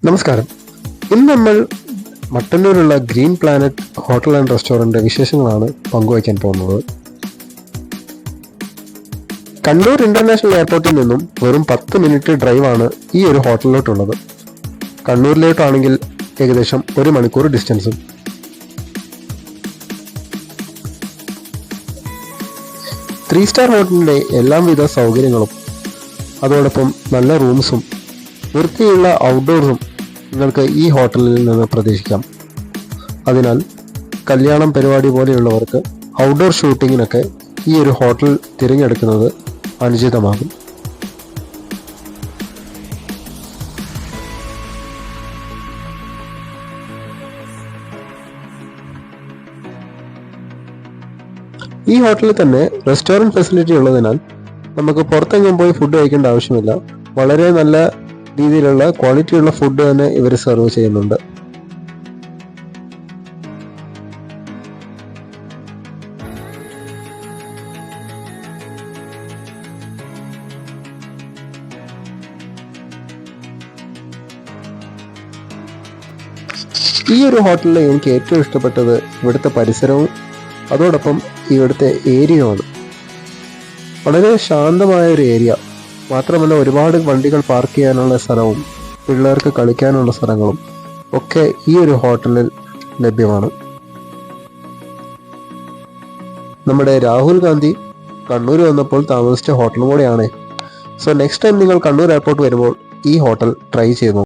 നമസ്കാരം. ഇന്ന് നമ്മൾ മട്ടന്നൂരുള്ള green planet hotel and restaurant വിശേഷങ്ങളാണ് പങ്കുവയ്ക്കാൻ പോകുന്നത്. കണ്ണൂർ ഇന്റർനാഷണൽ എയർപോർട്ടിൽ നിന്നും വെറും 10 മിനിറ്റ് ഡ്രൈവാണ് ഈ ഒരു ഹോട്ടലിലോട്ടുള്ളത്. കണ്ണൂരിലോട്ടാണെങ്കിൽ ഏകദേശം 1 മണിക്കൂർ ഡിസ്റ്റൻസും. ത്രീ സ്റ്റാർ ഹോട്ടലിൻ്റെ എല്ലാവിധ സൗകര്യങ്ങളും അതോടൊപ്പം നല്ല റൂംസും വൃത്തിയുള്ള ഔട്ട്ഡോർസും നിങ്ങൾക്ക് ഈ ഹോട്ടലിൽ നിന്ന് പ്രതീക്ഷിക്കാം. അതിനാൽ കല്യാണം പരിപാടി പോലെയുള്ളവർക്ക് ഔട്ട്ഡോർ ഷൂട്ടിങ്ങിനൊക്കെ ഈ ഒരു ഹോട്ടൽ തിരഞ്ഞെടുക്കുന്നത് അനുചിതമാകും. ഈ ഹോട്ടലിൽ തന്നെ റെസ്റ്റോറൻറ്റ് ഫെസിലിറ്റി ഉള്ളതിനാൽ നമുക്ക് പുറത്തെങ്ങും പോയി ഫുഡ് കഴിക്കേണ്ട ആവശ്യമില്ല. വളരെ നല്ല രീതിയിലുള്ള ക്വാളിറ്റിയുള്ള ഫുഡ് തന്നെ ഇവർ സെർവ് ചെയ്യുന്നുണ്ട്. ഈ ഒരു ഹോട്ടലിൽ എനിക്ക് ഏറ്റവും ഇഷ്ടപ്പെട്ടത് ഇവിടുത്തെ പരിസരവും അതോടൊപ്പം ഇവിടുത്തെ ഏരിയയുമാണ്. വളരെ ശാന്തമായ ഒരു ഏരിയ മാത്രമല്ല, ഒരുപാട് വണ്ടികൾ പാർക്ക് ചെയ്യാനുള്ള സ്ഥലവും പിള്ളേർക്ക് കളിക്കാനുള്ള സ്ഥലങ്ങളും ഒക്കെ ഈ ഒരു ഹോട്ടലിൽ ലഭ്യമാണ്. നമ്മുടെ രാഹുൽ ഗാന്ധി കണ്ണൂർ വന്നപ്പോൾ താമസിച്ച ഹോട്ടലും കൂടെയാണ്. സോ നെക്സ്റ്റ് ടൈം നിങ്ങൾ കണ്ണൂർ എയർപോർട്ട് വരുമ്പോൾ ഈ ഹോട്ടൽ ട്രൈ ചെയ്തു.